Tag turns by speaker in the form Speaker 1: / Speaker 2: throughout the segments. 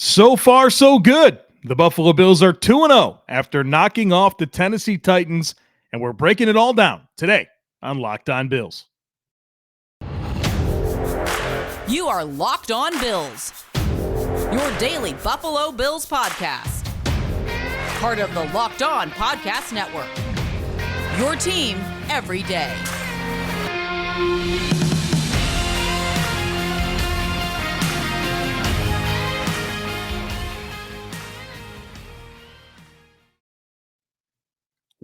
Speaker 1: So far, so good. The Buffalo Bills are 2-0 after knocking off the Tennessee Titans, and we're breaking it all down today on Locked On Bills.
Speaker 2: You are Locked On Bills, your daily Buffalo Bills podcast. Part of the Locked On Podcast Network, your team every day.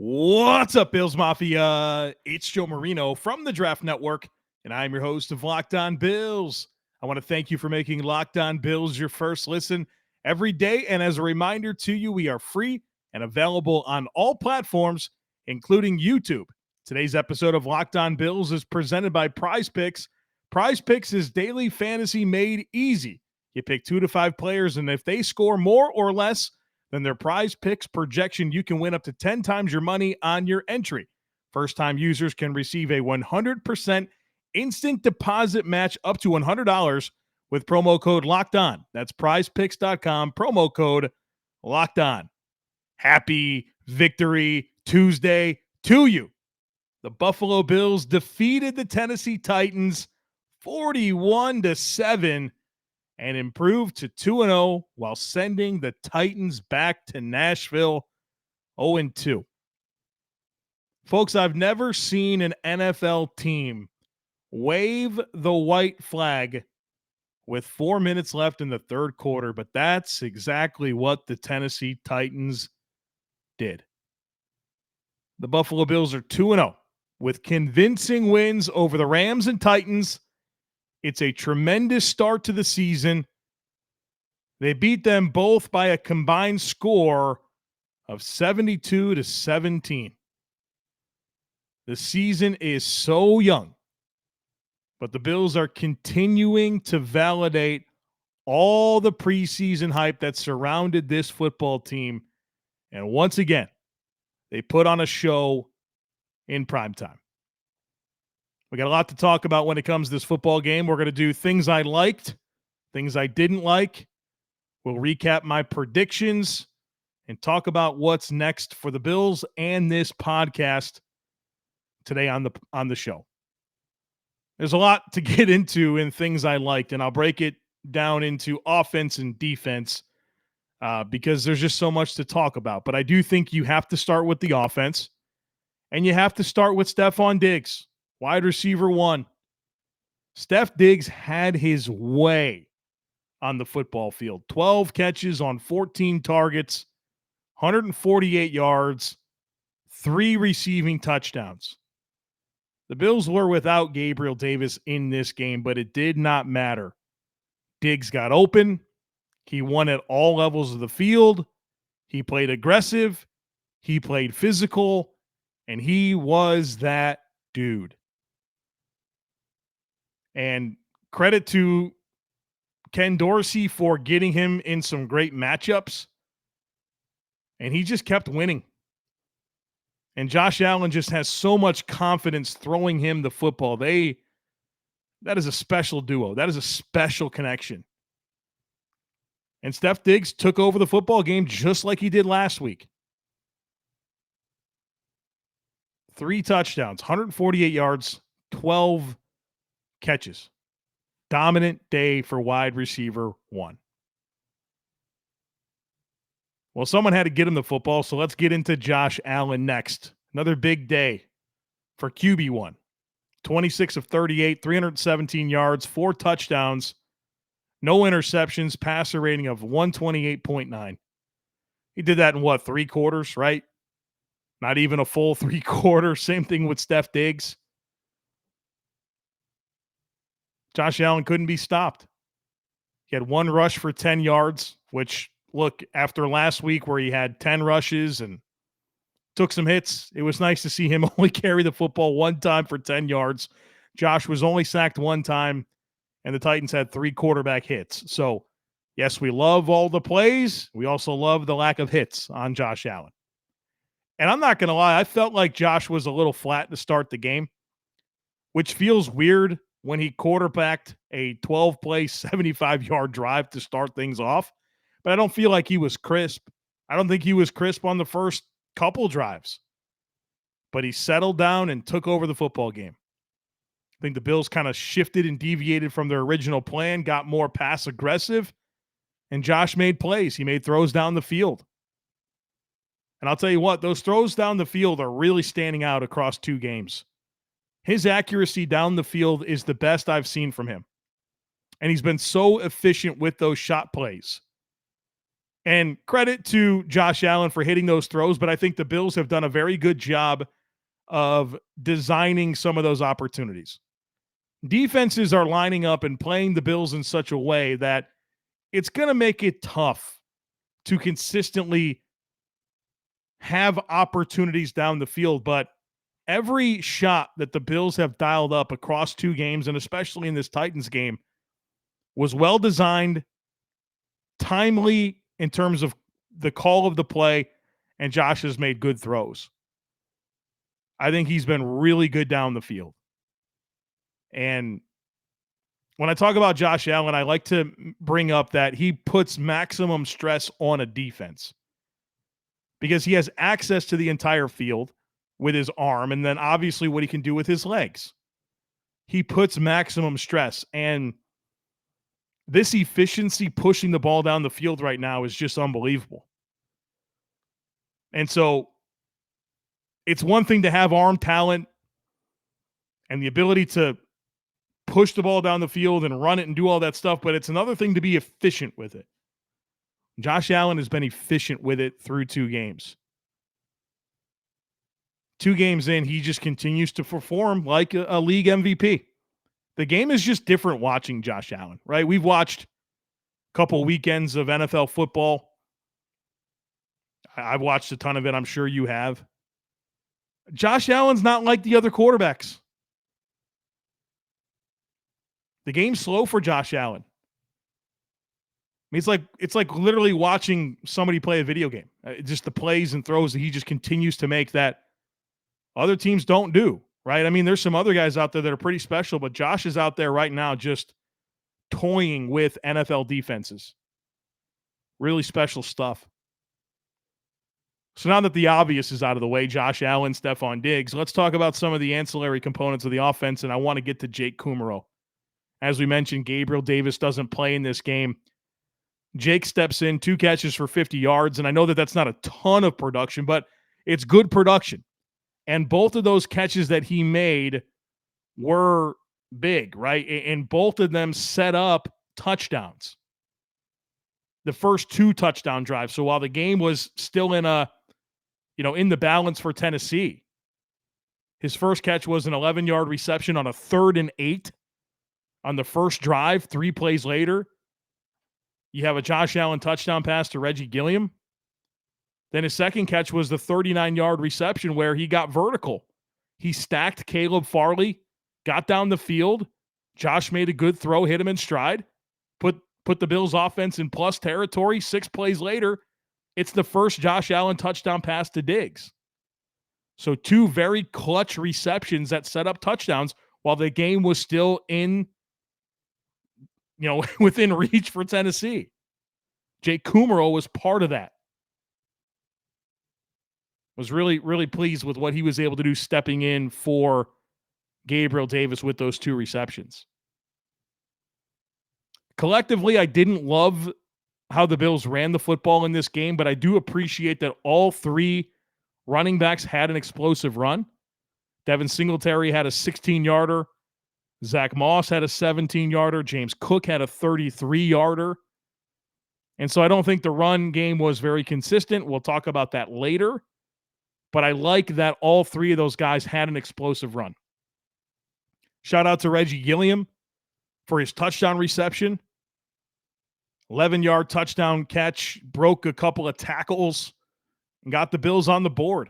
Speaker 1: What's up, Bills Mafia? It's Joe Marino from the Draft Network, and I'm your host of Locked On Bills. I want to thank you for making Locked On Bills your first listen every day. And as a reminder to you, we are free and available on all platforms, including YouTube. Today's episode of Locked On Bills is presented by Prize Picks. Prize Picks is daily fantasy made easy. You pick 2 to 5 players, and if they score more or less than their Prize Picks projection, you can win up to 10 times your money on your entry. First-time users can receive a 100% instant deposit match up to $100 with promo code Locked On. That's prizepicks.com, promo code Locked On. Happy Victory Tuesday to you. The Buffalo Bills defeated the Tennessee Titans 41-7 and improved to 2-0 while sending the Titans back to Nashville 0-2. Folks, I've never seen an NFL team wave the white flag with 4 minutes left in the third quarter, but that's exactly what the Tennessee Titans did. The Buffalo Bills are 2-0 with convincing wins over the Rams and Titans. It's a tremendous start to the season. They beat them both by a combined score of 72-17. The season is so young, but the Bills are continuing to validate all the preseason hype that surrounded this football team. And once again, they put on a show in primetime. We got a lot to talk about when it comes to this football game. We're going to do things I liked, things I didn't like. We'll recap my predictions and talk about what's next for the Bills and this podcast today on the show. There's a lot to get into in things I liked, and I'll break it down into offense and defense because there's just so much to talk about. But I do think you have to start with the offense, and you have to start with Stefan Diggs. Wide receiver 1. Steph Diggs had his way on the football field. 12 catches on 14 targets, 148 yards, 3 receiving touchdowns. The Bills were without Gabriel Davis in this game, but it did not matter. Diggs got open. He won at all levels of the field. He played aggressive. He played physical. And he was that dude. And credit to Ken Dorsey for getting him in some great matchups. And he just kept winning. And Josh Allen just has so much confidence throwing him the football. That is a special duo. That is a special connection. And Steph Diggs took over the football game just like he did last week. 3 touchdowns, 148 yards, 12 catches. Dominant day for wide receiver 1. Well, someone had to get him the football, so let's get into Josh Allen next. Another big day for QB1. 26 of 38, 317 yards, 4 touchdowns, no interceptions, passer rating of 128.9. He did that in 3 quarters, right? Not even a full 3 quarters. Same thing with Steph Diggs. Josh Allen couldn't be stopped. He had 1 rush for 10 yards, which, look, after last week where he had 10 rushes and took some hits, it was nice to see him only carry the football 1 time for 10 yards. Josh was only sacked 1 time, and the Titans had 3 quarterback hits. So, yes, we love all the plays. We also love the lack of hits on Josh Allen. And I'm not going to lie, I felt like Josh was a little flat to start the game, which feels weird when he quarterbacked a 12-play, 75-yard drive to start things off. but I don't feel like he was crisp. I don't think he was crisp on the first couple drives, but he settled down and took over the football game. I think the Bills kind of shifted and deviated from their original plan, got more pass aggressive, and Josh made plays. He made throws down the field. And I'll tell you what, those throws down the field are really standing out across 2 games. His accuracy down the field is the best I've seen from him. And he's been so efficient with those shot plays. And credit to Josh Allen for hitting those throws, but I think the Bills have done a very good job of designing some of those opportunities. Defenses are lining up and playing the Bills in such a way that it's going to make it tough to consistently have opportunities down the field. But every shot that the Bills have dialed up across 2 games, and especially in this Titans game, was well designed, timely in terms of the call of the play, and Josh has made good throws. I think he's been really good down the field. And when I talk about Josh Allen, I like to bring up that he puts maximum stress on a defense because he has access to the entire field with his arm, and then obviously what he can do with his legs. He puts maximum stress, and this efficiency pushing the ball down the field right now is just unbelievable. And so it's one thing to have arm talent and the ability to push the ball down the field and run it and do all that stuff, but it's another thing to be efficient with it. Josh Allen has been efficient with it through 2 games. 2 games in, he just continues to perform like a league MVP. The game is just different watching Josh Allen, right? We've watched a couple weekends of NFL football. I've watched a ton of it. I'm sure you have. Josh Allen's not like the other quarterbacks. The game's slow for Josh Allen. I mean, it's like literally watching somebody play a video game. Just the plays and throws that he just continues to make that other teams don't do, right? I mean, there's some other guys out there that are pretty special, but Josh is out there right now just toying with NFL defenses. Really special stuff. So now that the obvious is out of the way, Josh Allen, Stefan Diggs, let's talk about some of the ancillary components of the offense, and I want to get to Jake Kumerow. As we mentioned, Gabriel Davis doesn't play in this game. Jake steps in, 2 catches for 50 yards, and I know that that's not a ton of production, but it's good production. And both of those catches that he made were big, right? And both of them set up touchdowns. The first 2 touchdown drives. So while the game was still in the balance for Tennessee, his first catch was an 11-yard reception on a 3rd and 8 on the first drive. 3 plays later, you have a Josh Allen touchdown pass to Reggie Gilliam. Then his second catch was the 39-yard reception where he got vertical. He stacked Caleb Farley, got down the field. Josh made a good throw, hit him in stride, put the Bills' offense in plus territory. 6 plays later, it's the first Josh Allen touchdown pass to Diggs. So 2 very clutch receptions that set up touchdowns while the game was still within reach for Tennessee. Jake Kumerow was part of that. Was really, really pleased with what he was able to do stepping in for Gabriel Davis with those 2 receptions. Collectively, I didn't love how the Bills ran the football in this game, but I do appreciate that all 3 running backs had an explosive run. Devin Singletary had a 16-yarder. Zach Moss had a 17-yarder. James Cook had a 33-yarder. And so I don't think the run game was very consistent. We'll talk about that later. But I like that all 3 of those guys had an explosive run. Shout out to Reggie Gilliam for his touchdown reception. 11-yard touchdown catch, broke a couple of tackles, and got the Bills on the board.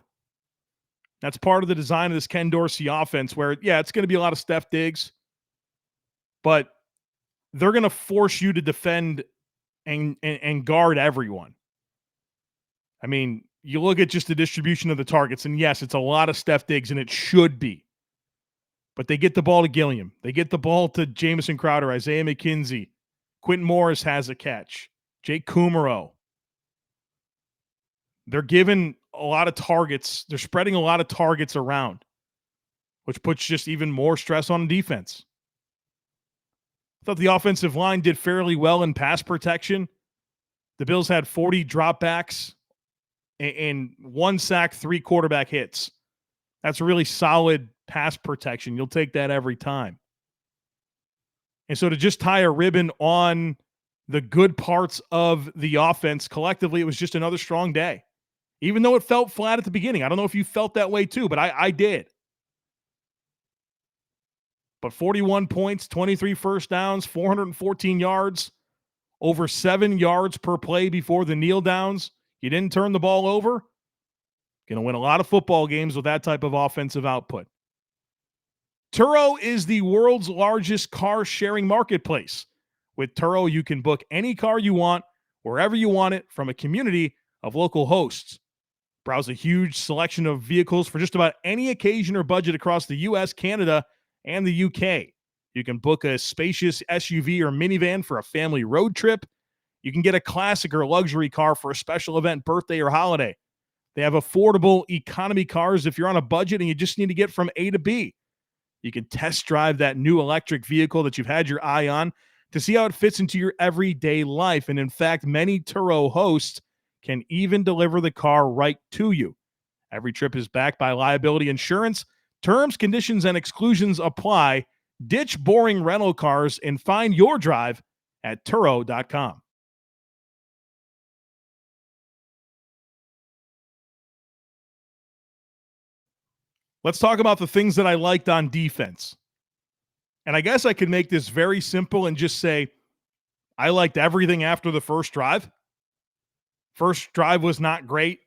Speaker 1: That's part of the design of this Ken Dorsey offense where, it's going to be a lot of Steph Diggs, but they're going to force you to defend and guard everyone. I mean, you look at just the distribution of the targets, and yes, it's a lot of Steph Diggs, and it should be. But they get the ball to Gilliam. They get the ball to Jamison Crowder, Isaiah McKenzie. Quentin Morris has a catch. Jake Kumaro. They're giving a lot of targets. They're spreading a lot of targets around, which puts just even more stress on defense. I thought the offensive line did fairly well in pass protection. The Bills had 40 dropbacks and 1 sack, 3 quarterback hits. That's really solid pass protection. You'll take that every time. And so to just tie a ribbon on the good parts of the offense collectively, it was just another strong day. Even though it felt flat at the beginning. I don't know if you felt that way too, but I did. But 41 points, 23 first downs, 414 yards, over 7 yards per play before the kneel downs. You didn't turn the ball over. Going to win a lot of football games with that type of offensive output. Turo is the world's largest car sharing marketplace. With Turo, you can book any car you want, wherever you want it, from a community of local hosts. Browse a huge selection of vehicles for just about any occasion or budget across the U.S., Canada, and the UK. You can book a spacious SUV or minivan for a family road trip. You can get a classic or luxury car for a special event, birthday, or holiday. They have affordable economy cars if you're on a budget and you just need to get from A to B. You can test drive that new electric vehicle that you've had your eye on to see how it fits into your everyday life. And in fact, many Turo hosts can even deliver the car right to you. Every trip is backed by liability insurance. Terms, conditions, and exclusions apply. Ditch boring rental cars and find your drive at Turo.com. Let's talk about the things that I liked on defense. And I guess I could make this very simple and just say I liked everything after the first drive. First drive was not great.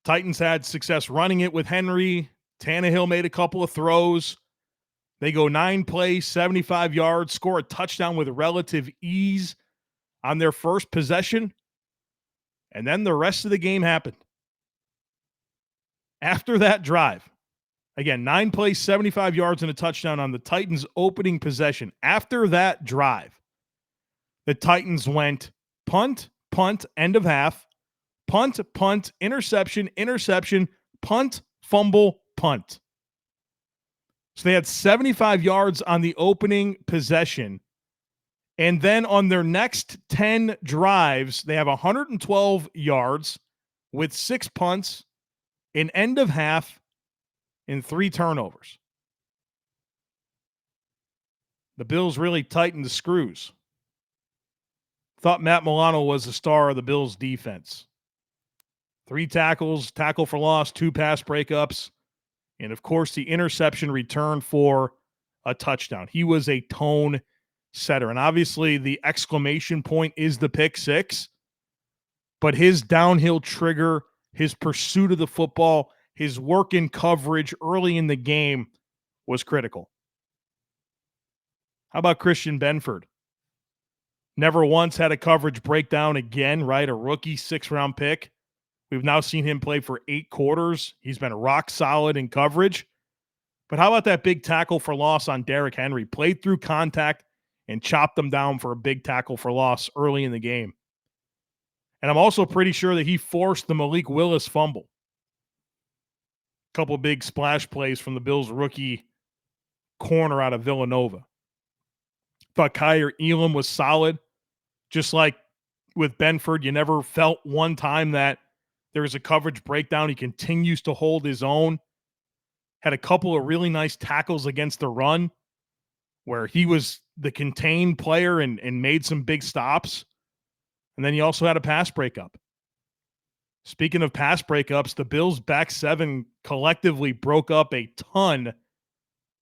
Speaker 1: Titans had success running it with Henry. Tannehill made a couple of throws. They go 9 plays, 75 yards, score a touchdown with relative ease on their first possession. And then the rest of the game happened. After that drive, again, 9 plays, 75 yards, and a touchdown on the Titans' opening possession. After that drive, the Titans went punt, punt, end of half, punt, punt, interception, interception, punt, fumble, punt. So they had 75 yards on the opening possession. And then on their next 10 drives, they have 112 yards with 6 punts, an end of half, and 3 turnovers. The Bills really tightened the screws. Thought Matt Milano was the star of the Bills' defense. 3 tackles, tackle for loss, 2 pass breakups, and of course the interception return for a touchdown. He was a tone setter. And obviously the exclamation point is the pick six, but his downhill trigger, his pursuit of the football, his work in coverage early in the game was critical. How about Christian Benford? Never once had a coverage breakdown again, right? A rookie 6th-round pick. We've now seen him play for 8 quarters. He's been rock solid in coverage. But how about that big tackle for loss on Derrick Henry? Played through contact and chopped them down for a big tackle for loss early in the game. And I'm also pretty sure that he forced the Malik Willis fumble. A couple of big splash plays from the Bills rookie corner out of Villanova. Thought Kyer Elam was solid. Just like with Benford, you never felt one time that there was a coverage breakdown. He continues to hold his own. Had a couple of really nice tackles against the run where he was the contained player and made some big stops. And then he also had a pass breakup. Speaking of pass breakups, the Bills' back 7 collectively broke up a ton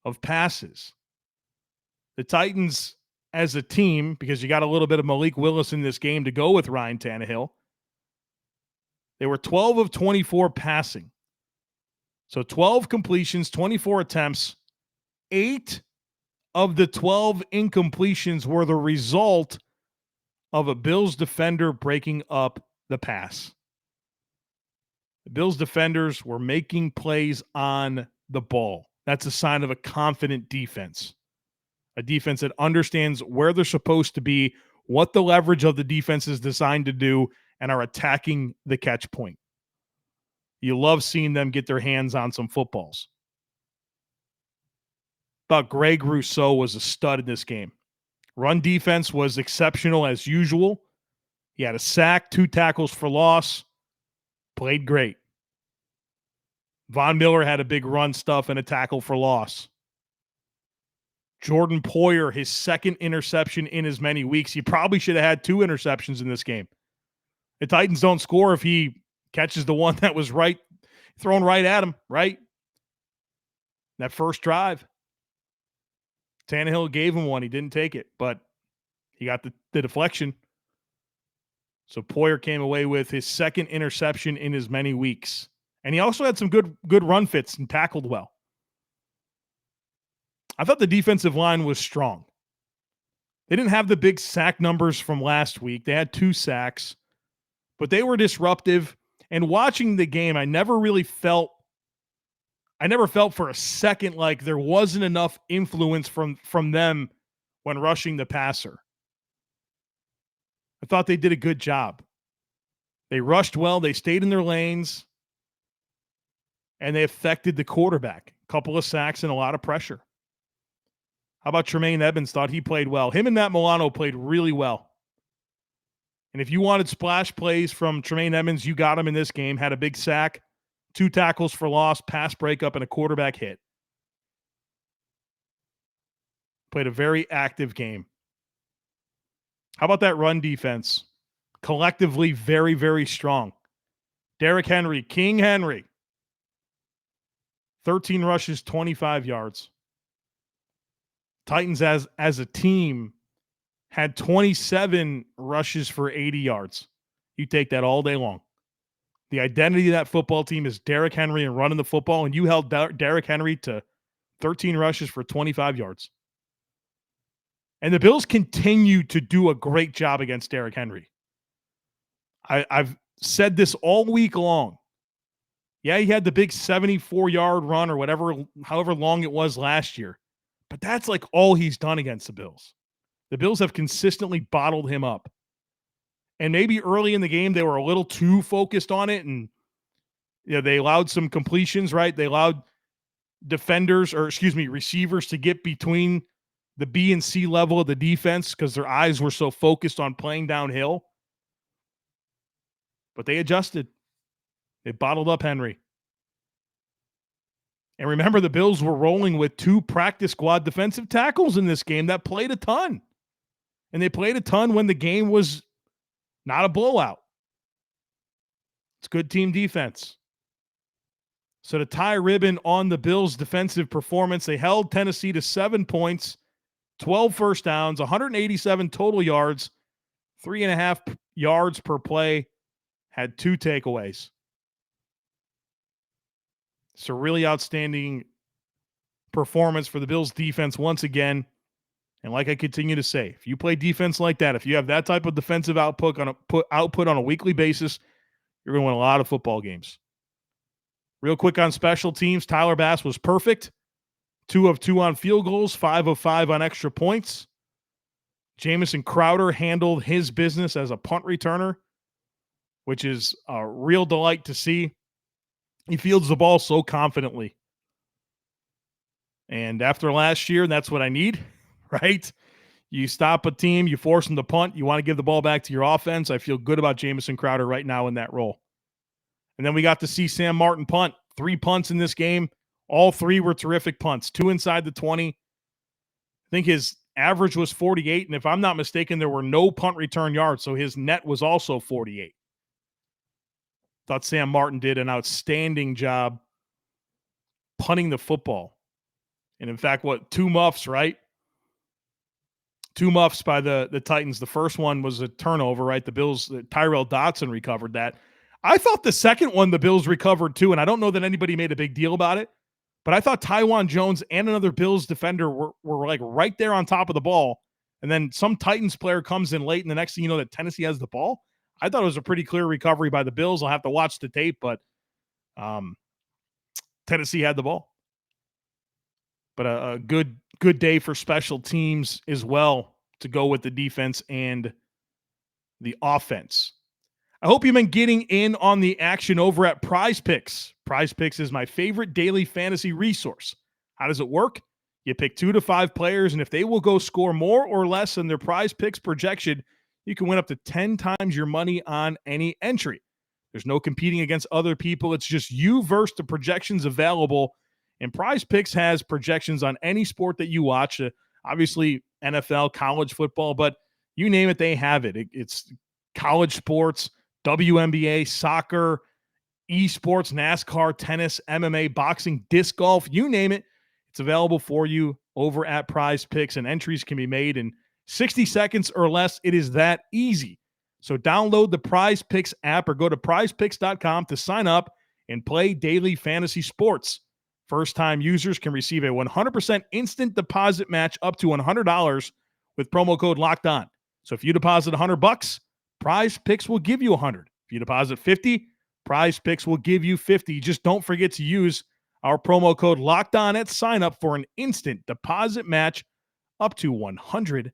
Speaker 1: of passes. The Titans, as a team, because you got a little bit of Malik Willis in this game to go with Ryan Tannehill, they were 12 of 24 passing. So 12 completions, 24 attempts. 8 of the 12 incompletions were the result of a Bills defender breaking up the pass. The Bills defenders were making plays on the ball. That's a sign of a confident defense. A defense that understands where they're supposed to be, what the leverage of the defense is designed to do and are attacking the catch point. You love seeing them get their hands on some footballs. Thought Greg Rousseau was a stud in this game. Run defense was exceptional as usual. He had a sack, 2 tackles for loss. Played great. Von Miller had a big run stuff and a tackle for loss. Jordan Poyer, his second interception in as many weeks. He probably should have had 2 interceptions in this game. The Titans don't score if he catches the one that was thrown right at him, right? That first drive. Tannehill gave him one. He didn't take it, but he got the deflection. So Poyer came away with his second interception in as many weeks. And he also had some good run fits and tackled well. I thought the defensive line was strong. They didn't have the big sack numbers from last week. They had 2 sacks, but they were disruptive. And watching the game, I never felt for a second like there wasn't enough influence from them when rushing the passer. I thought they did a good job. They rushed well. They stayed in their lanes. And they affected the quarterback. A couple of sacks and a lot of pressure. How about Tremaine Edmonds? Thought he played well. Him and Matt Milano played really well. And if you wanted splash plays from Tremaine Edmonds, you got him in this game. Had a big sack, 2 tackles for loss, pass breakup, and a quarterback hit. Played a very active game. How about that run defense? Collectively, very, very strong. Derrick Henry, King Henry. 13 rushes, 25 yards. Titans as a team had 27 rushes for 80 yards. You take that all day long. The identity of that football team is Derrick Henry and running the football, and you held Derrick Henry to 13 rushes for 25 yards. And the Bills continue to do a great job against Derrick Henry. I've said this all week long. Yeah, he had the big 74-yard run or however long it was last year. But that's like all he's done against the Bills. The Bills have consistently bottled him up. And maybe early in the game, they were a little too focused on it. And they allowed some completions, right? They allowed receivers to get between the B and C level of the defense because their eyes were so focused on playing downhill. But they adjusted. They bottled up Henry. And remember, the Bills were rolling with 2 practice squad defensive tackles in this game that played a ton. And they played a ton when the game was not a blowout. It's good team defense. So to tie ribbon on the Bills' defensive performance, they held Tennessee to 7 points, 12 first downs, 187 total yards, 3.5 yards per play, had 2 takeaways. It's a really outstanding performance for the Bills defense once again. And like I continue to say, if you play defense like that, if you have that type of defensive output on a weekly basis, you're going to win a lot of football games. Real quick on special teams, Tyler Bass was perfect. 2 of 2 on field goals, 5 of 5 on extra points. Jamison Crowder handled his business as a punt returner, which is a real delight to see. He fields the ball so confidently. And after last year, that's what I need, right? You stop a team, you force them to punt, you want to give the ball back to your offense. I feel good about Jamison Crowder right now in that role. And then we got to see Sam Martin punt. 3 punts in this game. All 3 were terrific punts. 2 inside the 20. I think his average was 48, and if I'm not mistaken, there were no punt return yards, so his net was also 48. Thought Sam Martin did an outstanding job punting the football. And in fact, 2 muffs, right? 2 muffs by the Titans. The first one was a turnover, right? Tyrell Dotson recovered that. I thought the second one the Bills recovered too, and I don't know that anybody made a big deal about it, but I thought Tywan Jones and another Bills defender were like right there on top of the ball. And then some Titans player comes in late, and the next thing you know that Tennessee has the ball. I thought it was a pretty clear recovery by the Bills. I'll have to watch the tape, but Tennessee had the ball. But a good day for special teams as well to go with the defense and the offense. I hope you've been getting in on the action over at Prize Picks. Prize Picks is my favorite daily fantasy resource. How does it work? You pick 2 to 5 players, and if they will go score more or less than their Prize Picks projection, you can win up to 10 times your money on any entry. There's no competing against other people. It's just you versus the projections available. And Prize Picks has projections on any sport that you watch. Obviously, NFL, college football, but you name it, they have it. It's college sports, WNBA, soccer, esports, NASCAR, tennis, MMA, boxing, disc golf, you name it. It's available for you over at Prize Picks, and entries can be made in 60 seconds or less. It is that easy. So download the Prize Picks app or go to prizepicks.com to sign up and play daily fantasy sports. First-time users can receive a 100% instant deposit match up to $100 with promo code Locked On. So if you deposit $100, Prize Picks will give you $100. If you deposit $50, Prize Picks will give you $50. Just don't forget to use our promo code Locked On at sign up for an instant deposit match up to $100.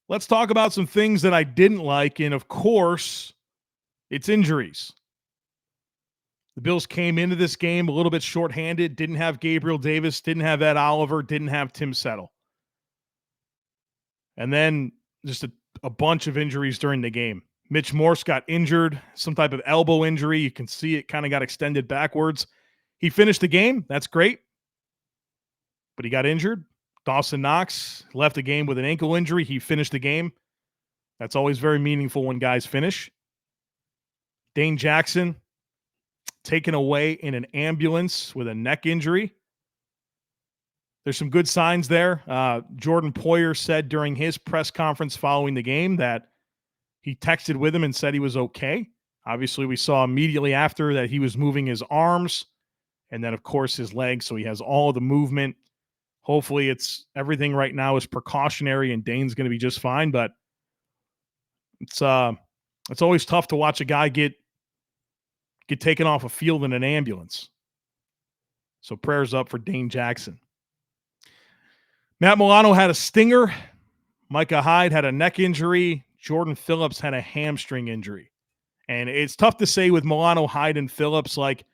Speaker 1: Let's talk about some things that I didn't like, and of course, it's injuries. The Bills came into this game a little bit shorthanded, didn't have Gabriel Davis, didn't have Ed Oliver, didn't have Tim Settle. And then just a bunch of injuries during the game. Mitch Morse got injured, some type of elbow injury. You can see it kind of got extended backwards. He finished the game. That's great. But he got injured. Dawson Knox left the game with an ankle injury. He finished the game. That's always very meaningful when guys finish. Dane Jackson taken away in an ambulance with a neck injury. There's some good signs there. Jordan Poyer said during his press conference following the game that he texted with him and said he was okay. Obviously, we saw immediately after that he was moving his arms and then, of course, his legs. So he has all of the movement. Hopefully, it's everything right now is precautionary and Dane's going to be just fine. But it's always tough to watch a guy get taken off a field in an ambulance. So prayers up for Dane Jackson. Matt Milano had a stinger. Micah Hyde had a neck injury. Jordan Phillips had a hamstring injury. And it's tough to say with Milano, Hyde, and Phillips, like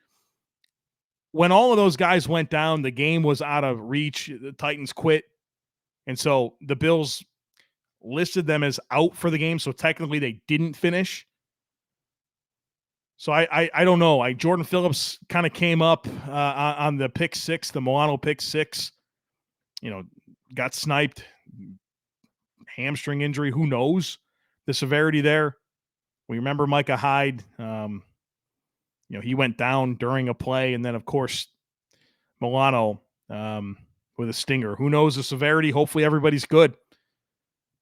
Speaker 1: when all of those guys went down, the game was out of reach. The Titans quit. And so the Bills listed them as out for the game. So technically they didn't finish. So I don't know. Jordan Phillips kind of came up on the pick six, the Milano pick six, got sniped, hamstring injury. Who knows the severity there? We remember Micah Hyde. He went down during a play, and then of course Milano with a stinger. Who knows the severity? Hopefully everybody's good.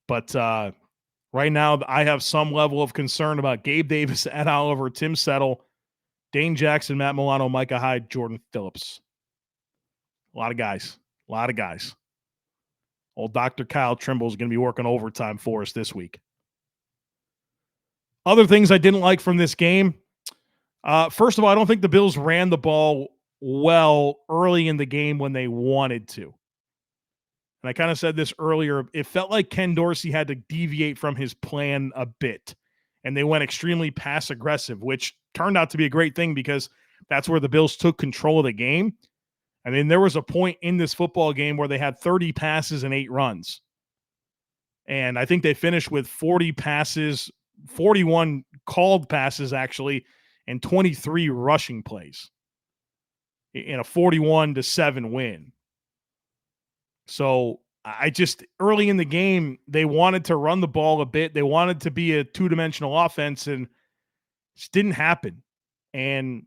Speaker 1: But right now I have some level of concern about Gabe Davis, Ed Oliver, Tim Settle, Dane Jackson, Matt Milano, Micah Hyde, Jordan Phillips. A lot of guys. Old Dr. Kyle Trimble is going to be working overtime for us this week. Other things I didn't like from this game. First of all, I don't think the Bills ran the ball well early in the game when they wanted to. And I kind of said this earlier. It felt like Ken Dorsey had to deviate from his plan a bit. And they went extremely pass aggressive, which turned out to be a great thing because that's where the Bills took control of the game. I mean, there was a point in this football game where they had 30 passes and 8 runs. And I think they finished with 40 passes, 41 called passes actually, and 23 rushing plays in a 41-7 win. So I just, early in the game, they wanted to run the ball a bit. They wanted to be a two-dimensional offense, and it just didn't happen. And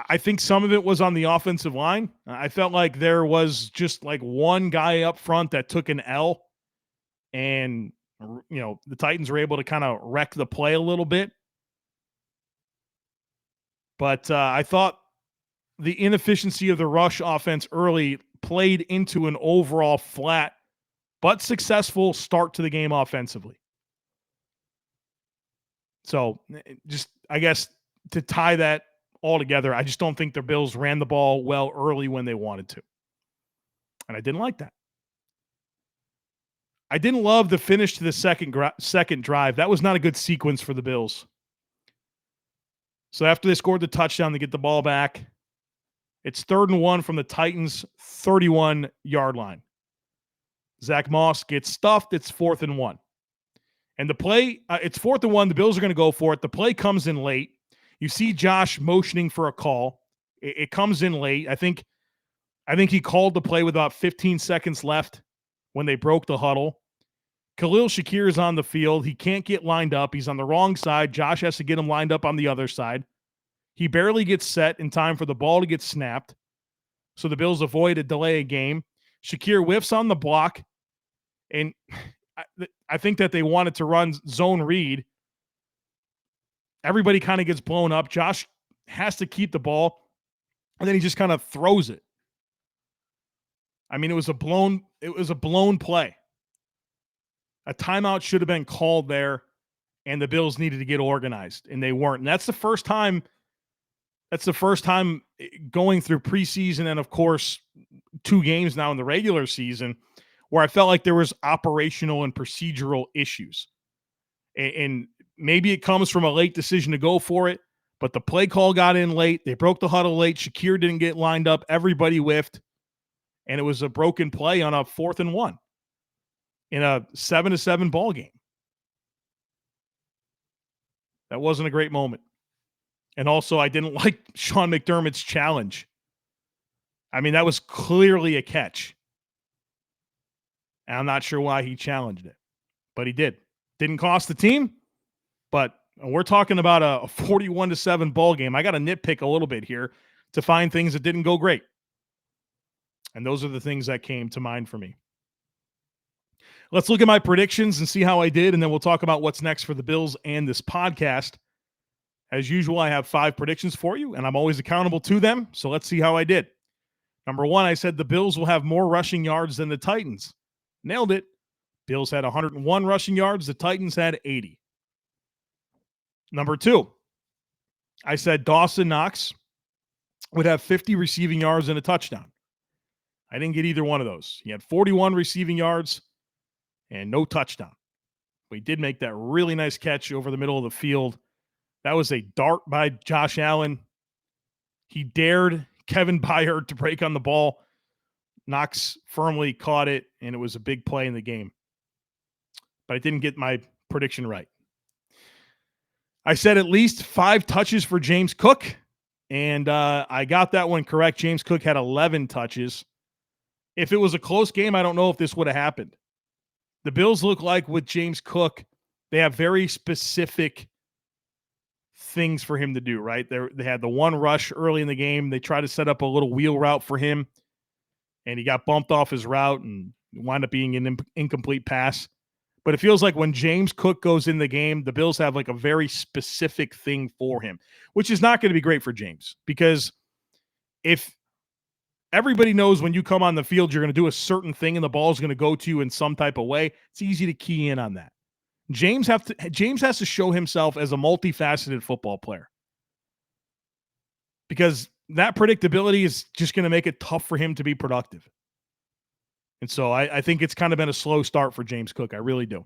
Speaker 1: I think some of it was on the offensive line. I felt like there was just like one guy up front that took an L, and the Titans were able to kind of wreck the play a little bit. But I thought the inefficiency of the rush offense early played into an overall flat but successful start to the game offensively. So just, I guess, to tie that all together, I just don't think the Bills ran the ball well early when they wanted to. And I didn't like that. I didn't love the finish to the second drive. That was not a good sequence for the Bills. So after they scored the touchdown, they get the ball back. It's 3rd and 1 from the Titans' 31-yard line. Zach Moss gets stuffed. It's 4th and 1. And the play, it's 4th and 1. The Bills are going to go for it. The play comes in late. You see Josh motioning for a call. It comes in late. I think he called the play with about 15 seconds left when they broke the huddle. Khalil Shakir is on the field. He can't get lined up. He's on the wrong side. Josh has to get him lined up on the other side. He barely gets set in time for the ball to get snapped. So the Bills avoid a delay of game. Shakir whiffs on the block. And I think that they wanted to run zone read. Everybody kind of gets blown up. Josh has to keep the ball. And then he just kind of throws it. I mean, it was a blown play. A timeout should have been called there, and the Bills needed to get organized, and they weren't. And that's the first time going through preseason and, of course, 2 games now in the regular season where I felt like there was operational and procedural issues. And maybe it comes from a late decision to go for it, but the play call got in late. They broke the huddle late. Shakir didn't get lined up. Everybody whiffed. And it was a broken play on a 4th and 1 in a 7-7 ball game. That wasn't a great moment. And also, I didn't like Sean McDermott's challenge. I mean, that was clearly a catch. And I'm not sure why he challenged it, but he did. Didn't cost the team, but we're talking about a 41-7 ball game. I got to nitpick a little bit here to find things that didn't go great. And those are the things that came to mind for me. Let's look at my predictions and see how I did, and then we'll talk about what's next for the Bills and this podcast. As usual, I have 5 predictions for you, and I'm always accountable to them, so let's see how I did. Number 1, I said the Bills will have more rushing yards than the Titans. Nailed it. Bills had 101 rushing yards. The Titans had 80. Number 2, I said Dawson Knox would have 50 receiving yards and a touchdown. I didn't get either one of those. He had 41 receiving yards and no touchdown. But he did make that really nice catch over the middle of the field. That was a dart by Josh Allen. He dared Kevin Byard to break on the ball. Knox firmly caught it, and it was a big play in the game. But I didn't get my prediction right. I said at least 5 touches for James Cook, and I got that one correct. James Cook had 11 touches. If it was a close game, I don't know if this would have happened. The Bills look like with James Cook, they have very specific things for him to do, right? They had the one rush early in the game. They tried to set up a little wheel route for him, and he got bumped off his route and wound up being an incomplete pass. But it feels like when James Cook goes in the game, the Bills have like a very specific thing for him, which is not going to be great for James, because if everybody knows when you come on the field, you're going to do a certain thing and the ball is going to go to you in some type of way, it's easy to key in on that. James has to show himself as a multifaceted football player, because that predictability is just going to make it tough for him to be productive. And so I think it's kind of been a slow start for James Cook. I really do.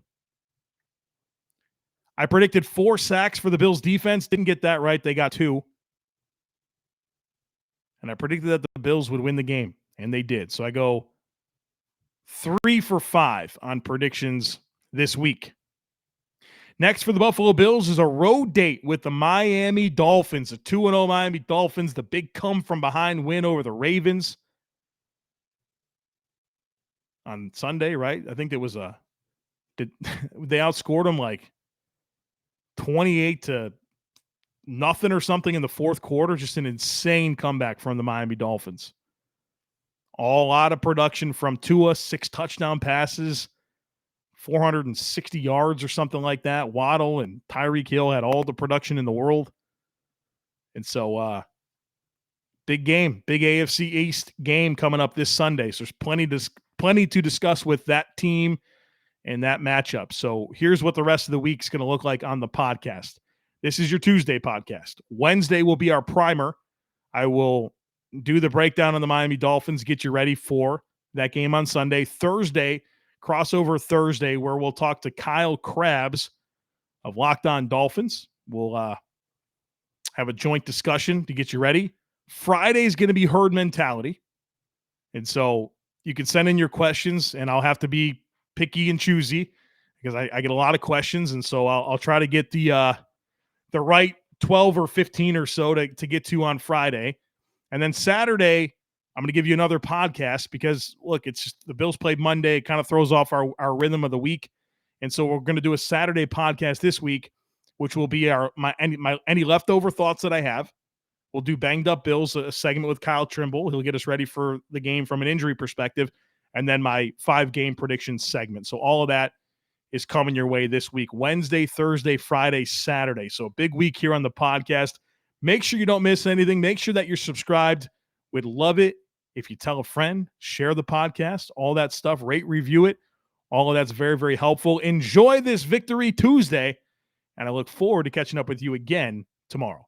Speaker 1: I predicted 4 sacks for the Bills defense. Didn't get that right. They got 2. And I predicted that the Bills would win the game, and they did. So I go 3 for 5 on predictions this week. Next for the Buffalo Bills is a road date with the Miami Dolphins, the 2-0 Miami Dolphins, the big come-from-behind win over the Ravens on Sunday, right? I think there was they outscored them like 28-0 or something in the fourth quarter. Just an insane comeback from the Miami Dolphins. A lot of production from Tua, 6 touchdown passes, 460 yards or something like that. Waddle and Tyreek Hill had all the production in the world. And so big game, big AFC East game coming up this Sunday. So there's plenty to discuss with that team and that matchup. So here's what the rest of the week's going to look like on the podcast. This is your Tuesday podcast. Wednesday will be our primer. I will do the breakdown on the Miami Dolphins, get you ready for that game on Sunday. Thursday, crossover Thursday, where we'll talk to Kyle Krabs of Locked On Dolphins. We'll have a joint discussion to get you ready. Friday is going to be herd mentality. And so you can send in your questions, and I'll have to be picky and choosy because I get a lot of questions. And so I'll try to get the right 12 or 15 or so to get to on Friday. And then Saturday, I'm going to give you another podcast because, look, it's just the Bills played Monday. It kind of throws off our rhythm of the week. And so we're going to do a Saturday podcast this week, which will be any leftover thoughts that I have. We'll do Banged Up Bills, a segment with Kyle Trimble. He'll get us ready for the game from an injury perspective, and then my 5-game prediction segment. So all of that is coming your way this week, Wednesday, Thursday, Friday, Saturday. So a big week here on the podcast. Make sure you don't miss anything. Make sure that you're subscribed. We'd love it if you tell a friend, share the podcast, all that stuff, rate, review it. All of that's very, very helpful. Enjoy this Victory Tuesday, and I look forward to catching up with you again tomorrow.